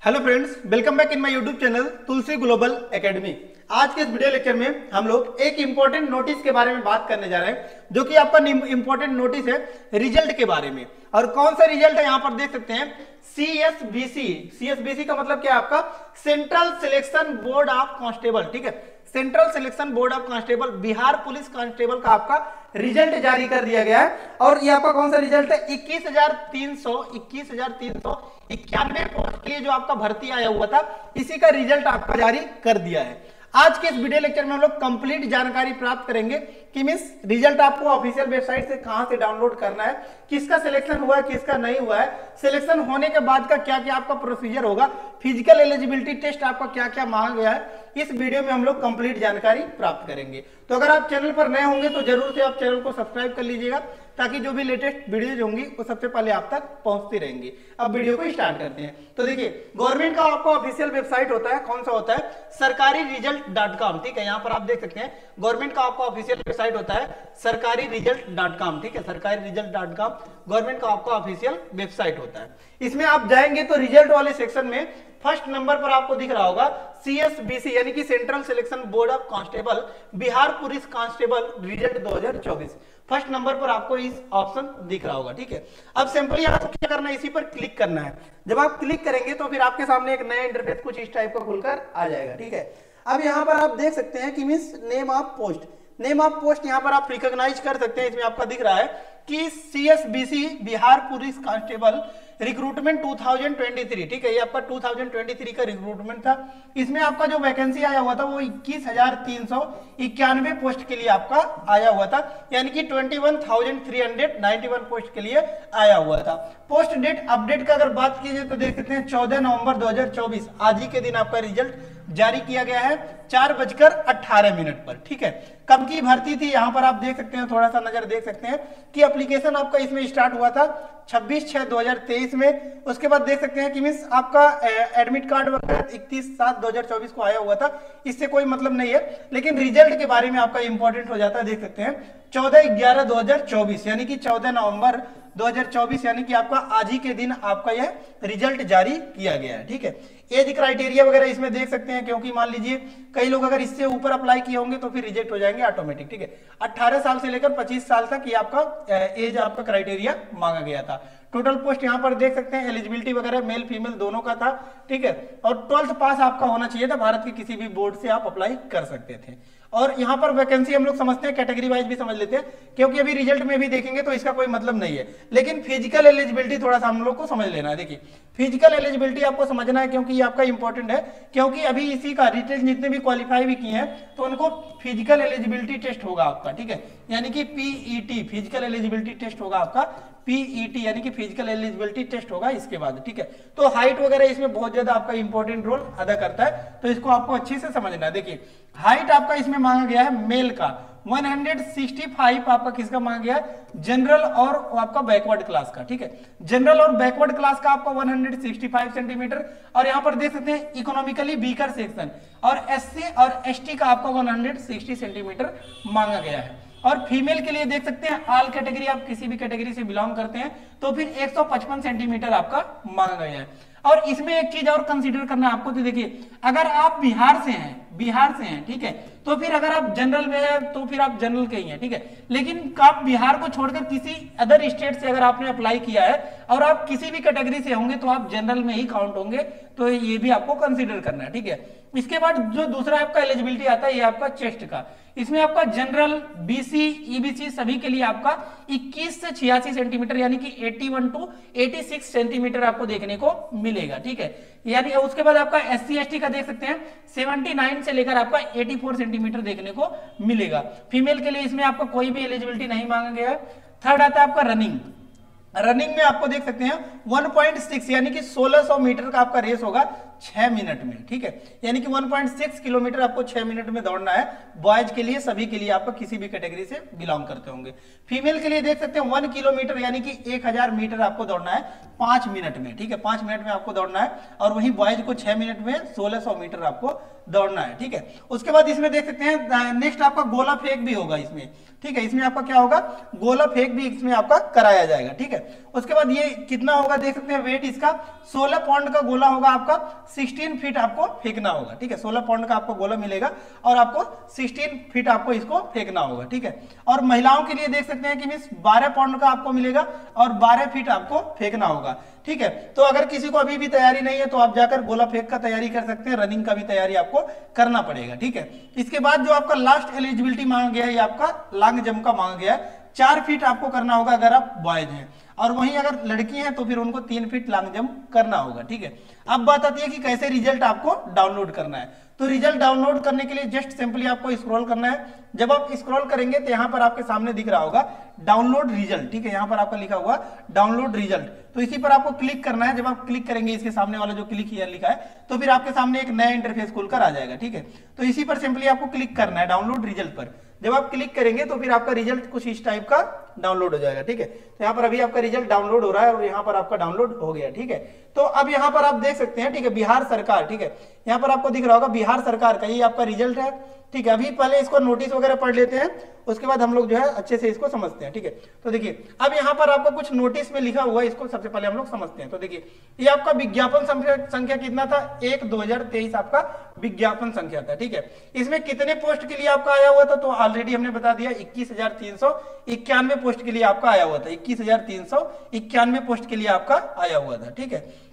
Hello friends, welcome back in my YouTube channel Tulsi global academy. आज के इस video lecture में हम लोग एक इंपॉर्टेंट नोटिस के बारे में बात करने जा रहे हैं, जो कि आपका इंपॉर्टेंट नोटिस है रिजल्ट के बारे में। और कौन सा रिजल्ट है यहाँ पर देख सकते हैं, CSBC। CSBC का मतलब क्या है आपका, central selection board of constable. ठीक है, central selection board of constable, Bihar police constable का आपका रिजल्ट जारी कर दिया गया है। और ये आपका कौन सा रिजल्ट है, 21,391 पोस्ट के लिए जो आपका भर्ती आया हुआ था, इसी का रिजल्ट आपका जारी कर दिया है। आज के इस वीडियो लेक्चर में हम लोग कंप्लीट जानकारी प्राप्त करेंगे कि मींस रिजल्ट आपको ऑफिशियल वेबसाइट से कहां से डाउनलोड करना है, किसका सिलेक्शन हुआ है, किसका नहीं हुआ है, सिलेक्शन होने के बाद का क्या क्या आपका प्रोसीजर होगा, फिजिकल एलिजिबिलिटी टेस्ट आपका क्या क्या मांगा गया है, इस वीडियो में हम लोग कंप्लीट जानकारी प्राप्त करेंगे। तो अगर आप चैनल पर नए होंगे तो जरूर से आप चैनल को सब्सक्राइब कर लीजिएगा, ताकि जो भी लेटेस्ट वीडियोज होंगी वो सबसे पहले आप तक पहुंचती रहेंगी। अब वीडियो को स्टार्ट करते हैं। तो देखिए, गवर्नमेंट का आपका ऑफिशियल वेबसाइट होता है, कौन सा होता है, सरकारी रिजल्ट.com। ठीक है, यहाँ पर आप देख सकते हैं गवर्नमेंट का आपका ऑफिशियल वेबसाइट होता है सरकारी रिजल्ट.com। ठीक है, सरकारी रिजल्ट.com गवर्नमेंट का आपका ऑफिशियल वेबसाइट होता है। इसमें आप जाएंगे तो रिजल्ट वाले सेक्शन में फर्स्ट नंबर पर आपको दिख रहा होगा CSBC यानी कि central selection board of constable, Bihar police constable result 2024। First number पर आपको इस ऑप्शन दिख रहा होगा। ठीक है, अब सिंपली आपको क्या करना है, इसी पर क्लिक करना है। जब आप क्लिक करेंगे तो फिर आपके सामने एक नया इंटरफेस कुछ इस टाइप का खुलकर आ जाएगा। ठीक है, अब यहाँ पर आप देख सकते हैं कि means name of post, name of post यहाँ पर आप रिकॉग्नाइज कर सकते हैं। इसमें आपका दिख रहा है कि CSBC Bihar police constable recruitment 2023। ठीक है, ये आपका 2023 का रिक्रूटमेंट था। इसमें आपका जो वैकेंसी आया हुआ था वो 21,391 पोस्ट के लिए आपका आया हुआ था, यानी कि 21,391 पोस्ट के लिए आया हुआ था। पोस्ट डेट अपडेट का अगर बात कीजिए तो देख सकते हैं 14 नवंबर 2024, आज ही के दिन आपका रिजल्ट जारी किया गया है 4:18 पर। ठीक है, कब की भर्ती थी यहाँ पर आप देख सकते हैं, थोड़ा सा नजर देख सकते हैं कि एप्लीकेशन आपका इसमें स्टार्ट हुआ था 26/6/2023 में। उसके बाद देख सकते हैं कि मींस आपका एडमिट कार्ड वगैरह 31/7/2024 को आया हुआ था। इससे कोई मतलब नहीं है, लेकिन रिजल्ट के बारे में आपका इंपॉर्टेंट हो जाता है। देख सकते हैं 14/11/2024 यानी कि 14 नवंबर 2024 यानी कि आपका आज ही के दिन आपका यह रिजल्ट जारी किया गया है। ठीक है, एज क्राइटेरिया वगैरह इसमें देख सकते हैं, क्योंकि मान लीजिए कई लोग अगर इससे ऊपर अप्लाई किए होंगे तो फिर रिजेक्ट हो जाएंगे ऑटोमेटिक। ठीक है, 18 साल से लेकर 25 साल तक ये आपका एज आपका क्राइटेरिया मांगा गया था। टोटल पोस्ट यहाँ पर देख सकते हैं, एलिजिबिलिटी वगैरह मेल फीमेल दोनों का था। ठीक है, और 12th पास आपका होना चाहिए था, भारत के किसी भी बोर्ड से आप अप्लाई कर सकते थे। और यहाँ पर वैकेंसी हम लोग समझते हैं, कैटेगरी वाइज भी समझ लेते हैं, क्योंकि अभी रिजल्ट में भी देखेंगे तो इसका कोई मतलब नहीं है। लेकिन फिजिकल एलिजिबिलिटी थोड़ा सा हम लोग को समझ लेना है। देखिए, फिजिकल एलिजिबिलिटी आपको समझना है, क्योंकि ये आपका इंपॉर्टेंट है, क्योंकि अभी इसी का रिटेल जितने भी क्वालिफाई भी किए हैं तो उनको फिजिकल एलिजिबिलिटी टेस्ट होगा आपका। ठीक है, यानी कि PET फिजिकल एलिजिबिलिटी टेस्ट होगा आपका, PET यानी कि फिजिकल एलिजिबिलिटी टेस्ट होगा इसके बाद। ठीक है, तो हाइट वगैरह इसमें बहुत ज्यादा आपका इंपॉर्टेंट रोल अदा करता है, तो इसको आपको अच्छे से समझना है। देखिए, हाइट आपका इसमें मांगा गया है मेल का 165 आपका किसका मांगा गया है, जनरल और आपका बैकवर्ड क्लास का। ठीक है, जनरल और बैकवर्ड क्लास का आपका 165 सेंटीमीटर। और यहाँ पर देख सकते हैं इकोनॉमिकली वीकर सेक्शन और SC और ST का आपका 160 सेंटीमीटर मांगा गया है। और फीमेल के लिए देख सकते हैं ऑल कैटेगरी, आप किसी भी कैटेगरी से बिलोंग करते हैं तो फिर 155 सेंटीमीटर आपका मांगा गया है। और इसमें एक चीज और कंसीडर करना है आपको, तो देखिए अगर आप बिहार से हैं, ठीक है, तो फिर अगर आप जनरल में हैं तो फिर आप जनरल के ही हैं। ठीक है, लेकिन आप बिहार को छोड़कर किसी अदर स्टेट से अगर आपने अप्लाई किया है और आप किसी भी कैटेगरी से होंगे तो आप जनरल में ही काउंट होंगे, तो ये भी आपको कंसीडर करना है। ठीक है, इसके बाद जो दूसरा आपका एलिजिबिलिटी आता है ये आपका चेस्ट का। इसमें आपका जनरल, BC, EBC सभी के लिए आपका 21 से 86 सेंटीमीटर यानी कि 81 to 86 सेंटीमीटर आपको देखने को मिलेगा। ठीक है, यानी उसके बाद आपका SC ST का देख सकते हैं 79 से लेकर आपका 84 सेंटीमीटर देखने को मिलेगा। फीमेल के लिए इसमें आपका कोई भी एलिजिबिलिटी नहीं मांगा गया है। थर्ड आता है आपका रनिंग। रनिंग में आपको देख सकते हैं 1.6 यानी कि 1600 मीटर का आपका रेस होगा 6 मिनट में, ठीक है, यानी कि 1.6 किलोमीटर आपको 6 मिनट में दौड़ना है, बॉयज के लिए, सभी के लिए, आपका किसी भी कैटेगरी से बिलोंग करते होंगे। फीमेल के लिए देख सकते हैं 1 किलोमीटर यानी कि 1000 मीटर आपको दौड़ना है 5 मिनट में, ठीक है, 5 मिनट में आपको दौड़ना है, और वहीं बॉयज को 6 मिनट में 1600 मीटर आपको दौड़ना है, ठीक है। उसके बाद इसमें देख सकते हैं नेक्स्ट आपका गोला फेंक भी होगा इसमें, ठीक है, इसमें आपका क्या होगा, गोला फेंक भी इसमें आपका कराया जाएगा, ठीक है। उसके बाद ये कितना होगा देख सकते हैं, वेट इसका 16 पाउंड का गोला होगा आपका, 16 फीट आपको फेंकना होगा, ठीक है, 16 पाउंड का आपको गोला मिलेगा और आपको 16 फीट आपको इसको फेंकना होगा, ठीक है। और महिलाओं के लिए देख सकते हैं कि मींस 12 पाउंड का आपको मिलेगा और 12 फीट आपको फेंकना होगा, ठीक है। तो अगर किसी को अभी भी तैयारी नहीं है तो आप जाकर गोला फेंक का तैयारी कर सकते हैं, रनिंग का भी तैयारी आपको करना पड़ेगा, ठीक है। इसके बाद जो आपका लास्ट एलिजिबिलिटी मांगा गया है, ये आपका लॉन्ग जंप का मांगा गया है, 4 फीट आपको करना होगा अगर आप बॉयज हैं, और वहीं अगर लड़की हैं तो फिर उनको 3 फीट लॉन्ग जंप करना होगा, ठीक है। अब बात आती है कि कैसे रिजल्ट आपको डाउनलोड करना है। तो रिजल्ट डाउनलोड करने के लिए जस्ट सिंपली आपको स्क्रॉल करना है। जब आप स्क्रॉल करेंगे तो यहाँ पर आपके सामने दिख रहा होगा डाउनलोड रिजल्ट, ठीक है, यहाँ पर आपका लिखा हुआ डाउनलोड रिजल्ट, तो इसी पर आपको क्लिक करना है। जब आप क्लिक करेंगे इसके सामने वाला जो क्लिक हियर लिखा है, तो फिर आपके सामने एक नया इंटरफेस खुलकर आ जाएगा, ठीक है। तो इसी पर सिंपली आपको क्लिक करना है डाउनलोड रिजल्ट पर। जब आप क्लिक करेंगे तो फिर आपका रिजल्ट कुछ इस टाइप का डाउनलोड हो जाएगा, ठीक है। तो यहाँ पर अभी आपका रिजल्ट डाउनलोड हो रहा है और यहाँ पर आपका डाउनलोड हो गया, ठीक है। तो अब यहाँ पर आप देख सकते हैं, ठीक है, बिहार सरकार, ठीक है, यहाँ पर आपको दिख रहा होगा बिहार सरकार का ये आपका रिजल्ट है, ठीक है। अभी पहले इसको नोटिस वगैरह पढ़ लेते हैं, उसके बाद हम लोग जो है अच्छे से इसको समझते हैं, ठीक है। तो देखिए अब यहाँ पर आपको कुछ नोटिस में लिखा हुआ है, इसको सबसे पहले हम लोग समझते हैं। तो देखिए ये आपका विज्ञापन संख्या कितना था, 1/2023 आपका विज्ञापन संख्या था, ठीक है। इसमें कितने पोस्ट के लिए आपका आया हुआ था, तो ऑलरेडी हमने बता दिया 21,391 पोस्ट के लिए आपका आया हुआ था, 21,391 पोस्ट के लिए आपका आया हुआ था, ठीक है।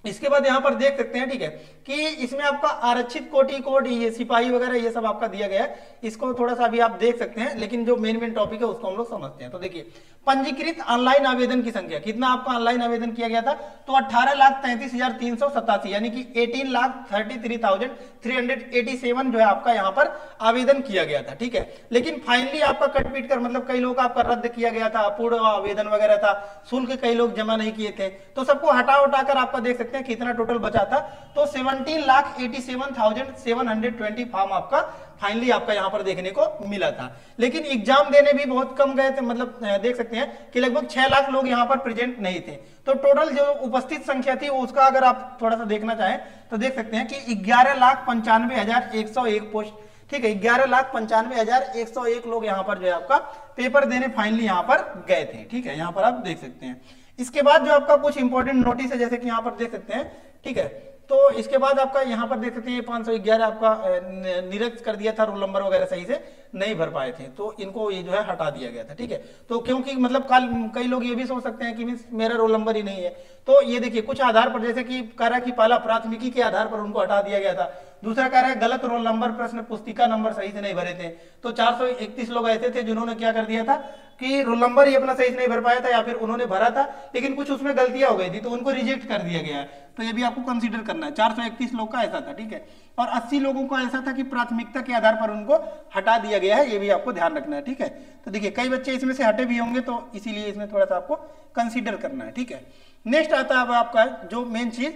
इसके बाद यहां पर देख सकते हैं, ठीक है, कि इसमें आपका आरक्षित कोटि कोड, ये सिपाही वगैरह ये सब आपका दिया गया है, इसको थोड़ा सा अभी आप देख सकते हैं, लेकिन जो मेन टॉपिक है उसको हम लोग समझते हैं। तो देखिए पंजीकृत ऑनलाइन आवेदन की संख्या, कितना आपका ऑनलाइन आवेदन किया गया था, तो 18,33,387 यानी कि 18,33,387 जो है आपका यहाँ पर आवेदन किया गया था, ठीक है। लेकिन फाइनली आपका कट पीट कर, मतलब कई लोग का आपका रद्द किया गया था, अपूर्ण आवेदन वगैरह था, शुल्क कई लोग जमा नहीं किए थे, तो सबको हटा उठाकर आपका देख सकते हैं कितना टोटल बचा था, तो 17,87,720 फॉर्म आपका फाइनली आपका यहाँ पर देखने को मिला था। लेकिन एग्जाम देने भी बहुत कम गए थे, मतलब देख सकते हैं कि लगभग 6 लाख लोग यहाँ पर प्रेजेंट नहीं थे। तो टोटल जो उपस्थित संख्या थी उसका अगर आप थोड़ा सा देखना चाहें तो देख सकते हैं कि 11,95,101 पोस्ट, ठीक है, 11,95,101 लोग यहाँ पर जो है आपका पेपर देने फाइनली यहाँ पर गए थे, ठीक है, यहाँ पर आप देख सकते हैं। इसके बाद जो आपका कुछ इंपॉर्टेंट नोटिस है, जैसे कि यहाँ पर देख सकते हैं, ठीक है, तो इसके बाद आपका यहाँ पर देख सकते हैं 511 आपका निरस्त कर दिया था, रोल नंबर वगैरह सही से नहीं भर पाए थे, तो इनको ये जो है हटा दिया गया था, ठीक है। तो क्योंकि मतलब कई लोग ये भी सोच सकते हैं कि मेरा रोल नंबर ही नहीं है, तो ये देखिए कुछ आधार पर, जैसे कि कह रहा है कि पहला प्राथमिकी के आधार पर उनको हटा दिया गया था, दूसरा कह रहा है गलत रोल नंबर, प्रश्न पुस्तिका नंबर सही से नहीं भरे थे, तो 431 लोग ऐसे थे जिन्होंने क्या कर दिया था कि रोल नंबर ही अपना सही से नहीं भर पाया था, या फिर उन्होंने भरा था लेकिन कुछ उसमें गलतियां हो गई थी तो उनको रिजेक्ट कर दिया गया है, तो ये भी आपको कंसीडर करना है। 431 लोग का ऐसा था, ठीक है, और 80 लोगों का ऐसा था कि प्राथमिकता के आधार पर उनको हटा दिया गया है, ये भी आपको ध्यान रखना है, ठीक है। तो देखिए कई बच्चे इसमें से हटे भी होंगे, तो इसीलिए इसमें थोड़ा सा आपको कंसीडर करना है, ठीक है। नेक्स्ट आता है अब आपका जो मेन चीज,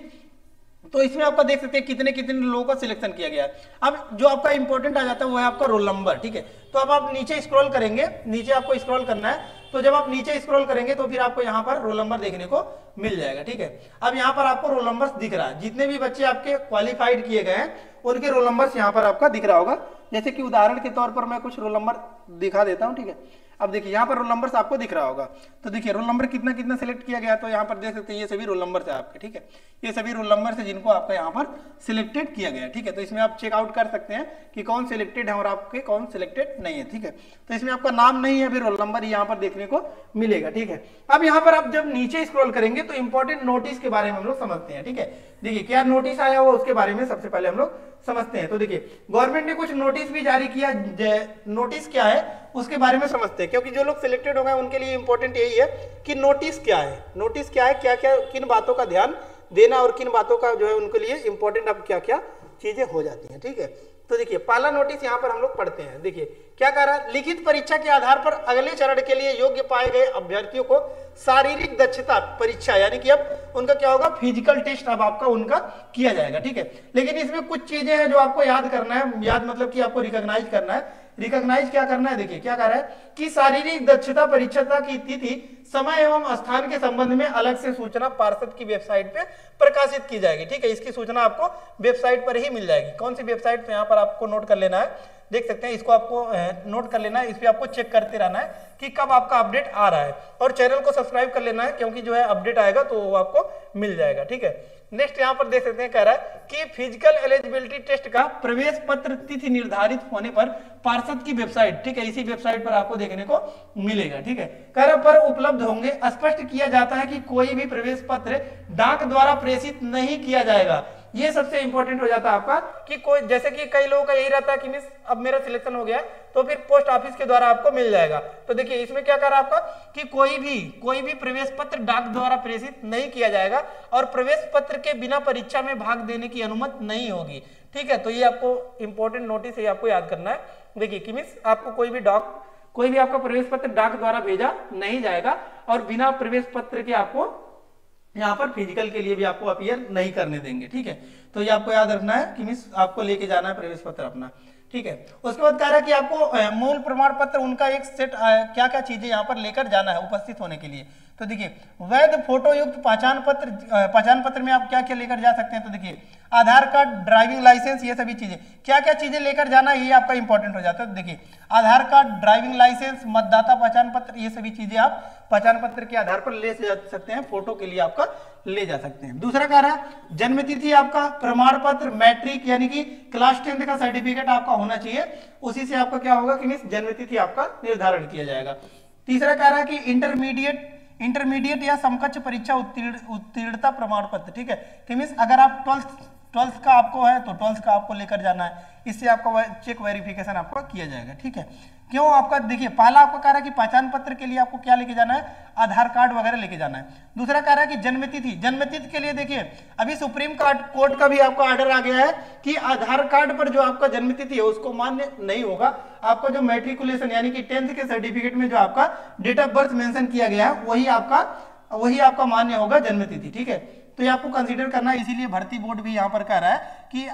तो इसमें आपका देख सकते हैं कितने कितने लोगों का सिलेक्शन किया गया है। अब जो आपका इंपॉर्टेंट आ जाता है वो है आपका रोल नंबर, ठीक है। तो अब आप नीचे स्क्रॉल करेंगे, नीचे आपको स्क्रॉल करना है, तो जब आप नीचे स्क्रॉल करेंगे तो फिर आपको यहाँ पर रोल नंबर देखने को मिल जाएगा, ठीक है। अब यहाँ पर आपको रोल नंबर दिख रहा है, जितने भी बच्चे आपके क्वालिफाइड किए गए हैं उनके रोल नंबर यहाँ पर आपका दिख रहा होगा। जैसे कि उदाहरण के तौर पर मैं कुछ रोल नंबर दिखा देता हूँ, ठीक है। अब देखिए यहाँ पर रोल नंबर आपको दिख रहा होगा, तो देखिए रोल नंबर कितना कितना सिलेक्ट किया गया, तो यहाँ पर देख सकते हैं ये सभी रोल नंबर है आपके, ठीक है, ये सभी रोल नंबर है जिनको आपका यहाँ पर सिलेक्टेड किया गया, ठीक है। तो इसमें आप चेकआउट कर सकते हैं कि कौन सिलेक्टेड है और आपके कौन सिलेक्टेड नहीं है, ठीक है। तो इसमें आपका नाम नहीं है, फिर रोल नंबर यहाँ पर देखने को मिलेगा, ठीक है। अब यहाँ पर आप जब नीचे स्क्रॉल करेंगे तो इंपॉर्टेंट नोटिस के बारे में हम लोग समझते हैं, ठीक है। देखिए क्या नोटिस आया हुआ उसके बारे में सबसे पहले हम लोग समझते हैं। तो देखिए गवर्नमेंट ने कुछ नोटिस भी जारी किया, नोटिस क्या है उसके बारे में समझते हैं, क्योंकि जो लोग सिलेक्टेड हो गए उनके लिए इंपॉर्टेंट यही है कि नोटिस क्या है, नोटिस क्या है, क्या क्या किन बातों का ध्यान देना और किन बातों का जो है उनके लिए इंपॉर्टेंट अब क्या क्या चीजें हो जाती हैं, ठीक है। तो देखिए पहला नोटिस यहाँ पर हम लोग पढ़ते हैं। देखिए क्या कह रहा है, लिखित परीक्षा के आधार पर अगले चरण के लिए योग्य पाए गए अभ्यर्थियों को शारीरिक दक्षता परीक्षा, यानी कि अब उनका क्या होगा, फिजिकल टेस्ट अब आपका उनका किया जाएगा, ठीक है। लेकिन इसमें कुछ चीजें हैं जो आपको याद करना है, याद मतलब कि आपको रिकॉग्नाइज करना है। रिकॉग्नाइज क्या करना है, देखिए क्या कह रहा है कि शारीरिक दक्षता परीक्षा की तिथि, समय एवं स्थान के संबंध में अलग से सूचना पार्षद की वेबसाइट पे प्रकाशित की जाएगी, ठीक है। इसकी सूचना आपको वेबसाइट पर ही मिल जाएगी। कौन सी वेबसाइट, तो यहाँ पर आपको नोट कर लेना है, देख सकते हैं, इसको आपको नोट कर लेना है। इस पे आपको चेक करते रहना है कि कब आपका अपडेट आ रहा है, और चैनल को सब्सक्राइब कर लेना है, क्योंकि जो है अपडेट आएगा तो वो आपको मिल जाएगा, ठीक है। नेक्स्ट यहाँ पर देख सकते हैं, कह रहा है कि फिजिकल एलिजिबिलिटी टेस्ट का प्रवेश पत्र तिथि निर्धारित होने पर पार्षद की वेबसाइट, ठीक है, इसी वेबसाइट पर आपको देखने को मिलेगा, ठीक है। कह रहा पर उपलब्ध होंगे। स्पष्ट किया जाता है कि कोई भी प्रवेश पत्र डाक द्वारा प्रेषित नहीं किया जाएगा। ये सबसे इंपॉर्टेंट हो जाता है आपका कि कोई, जैसे कि कई लोगों का यही रहता है कि मिस अब मेरा सिलेक्शन हो गया तो फिर पोस्ट ऑफिस के द्वारा आपको मिल जाएगा। तो देखिए इसमें क्या कर रहा है आपका कि कोई भी प्रवेश पत्र डाक द्वारा प्रेषित नहीं किया जाएगा, और प्रवेश पत्र के बिना परीक्षा में भाग देने की अनुमति नहीं होगी, ठीक है। तो ये आपको इंपॉर्टेंट नोटिस है, आपको याद करना है। देखिए कि मिस आपको कोई भी आपका प्रवेश पत्र डाक द्वारा भेजा नहीं जाएगा, और बिना प्रवेश पत्र के आपको यहाँ पर फिजिकल के लिए भी आपको अपीयर नहीं करने देंगे, ठीक है। तो ये आपको याद रखना है कि मिस आपको लेके जाना है प्रवेश पत्र अपना, ठीक है। उसके बाद कह रहा है कि आपको मूल प्रमाण पत्र उनका एक सेट क्या क्या चीजें यहाँ पर लेकर जाना है उपस्थित होने के लिए। तो देखिए वैध फोटो युक्त पहचान पत्र में आप क्या क्या लेकर जा सकते हैं। तो देखिए आधार कार्ड, ड्राइविंग लाइसेंस, ये सभी चीजें, क्या क्या चीजें लेकर जाना है ये आपका इंपॉर्टेंट हो जाता है। तो देखिए आधार कार्ड, ड्राइविंग लाइसेंस, मतदाता पहचान पत्र, ये सभी चीजें आप पहचान पत्र के आधार पर ले जा सकते हैं, फोटो के लिए आपका ले जा सकते हैं। दूसरा कह रहा है जन्म तिथि आपका, प्रमाण पत्र, मैट्रिक यानी कि क्लास 10 का सर्टिफिकेट आपका होना चाहिए, उसी से आपका क्या होगा कि मिस जन्म तिथि आपका निर्धारण किया जाएगा। तीसरा कह रहा है कि इंटरमीडिएट या समकक्ष परीक्षा उत्तीर्णता प्रमाण पत्र, ठीक है। कि मीन्स अगर आप 12th का आपको है तो 12th का आपको लेकर जाना है, इससे आपका चेक वेरिफिकेशन आपका किया जाएगा, ठीक है। क्यों आपका, देखिए पहला आपको कह रहा है कि पहचान पत्र के लिए आपको क्या लेके जाना है, आधार कार्ड वगैरह लेके जाना है। दूसरा कह रहा है कि जन्मतिथि के लिए देखिए अभी सुप्रीम कोर्ट का भी आपका ऑर्डर आ गया है कि आधार कार्ड पर जो आपका जन्मतिथि है उसको मान्य नहीं होगा। आपका जो मैट्रिकुलेशन यानी कि 10th के सर्टिफिकेट में जो आपका डेट ऑफ बर्थ मेंशन किया गया है वही आपका मान्य होगा जन्मतिथि, ठीक है। तो ये आपको कंसीडर करना है, इसीलिए भर्ती बोर्ड भी यहाँ पर कह रहा है कि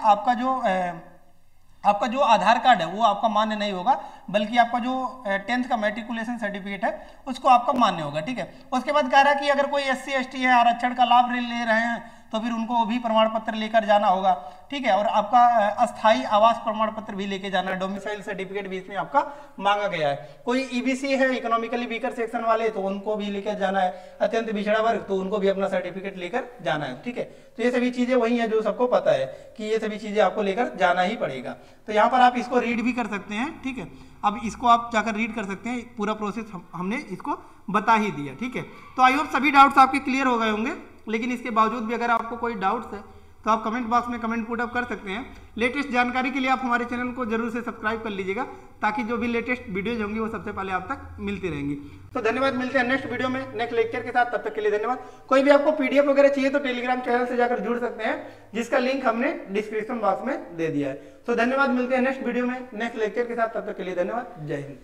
आपका जो आधार कार्ड है वो आपका मान्य नहीं होगा, बल्कि आपका जो 10th का मैट्रिकुलेशन सर्टिफिकेट है उसको आपका मान्य होगा, ठीक है। उसके बाद कह रहा है कि अगर कोई SC ST है, आरक्षण का लाभ ले रहे हैं, तो फिर उनको भी प्रमाण पत्र लेकर जाना होगा, ठीक है। और आपका अस्थाई आवास प्रमाण पत्र भी लेके जाना है, डोमिसाइल सर्टिफिकेट भी इसमें आपका मांगा गया है। कोई EBC है, इकोनॉमिकली वीकर सेक्शन वाले, तो उनको भी लेकर जाना है। अत्यंत पिछड़ा वर्ग, तो उनको भी अपना सर्टिफिकेट लेकर जाना है, ठीक है। तो ये सभी चीजें वही है जो सबको पता है कि ये सभी चीजें आपको लेकर जाना ही पड़ेगा। तो यहाँ पर आप इसको रीड भी कर सकते हैं, ठीक है। अब इसको आप जाकर रीड कर सकते हैं, पूरा प्रोसेस हमने इसको बता ही दिया, ठीक है। तो आई होप सभी डाउट्स आपके क्लियर हो गए होंगे, लेकिन इसके बावजूद भी अगर आपको कोई डाउट्स है तो आप कमेंट बॉक्स में कमेंट पुट अप कर सकते हैं। लेटेस्ट जानकारी के लिए आप हमारे चैनल को जरूर से सब्सक्राइब कर लीजिएगा, ताकि जो भी लेटेस्ट वीडियोज होंगी वो सबसे पहले आप तक मिलती रहेंगी। तो धन्यवाद, मिलते हैं नेक्स्ट वीडियो में नेक्स्ट लेक्चर के साथ, तब तक के लिए धन्यवाद। कोई भी आपको PDF वगैरह चाहिए तो टेलीग्राम चैनल से जाकर जुड़ सकते हैं, जिसका लिंक हमने डिस्क्रिप्शन बॉक्स में दे दिया है। तो धन्यवाद, मिलते हैं नेक्स्ट वीडियो में नेक्स्ट लेक्चर के साथ, तब तक के लिए धन्यवाद, जय हिंद।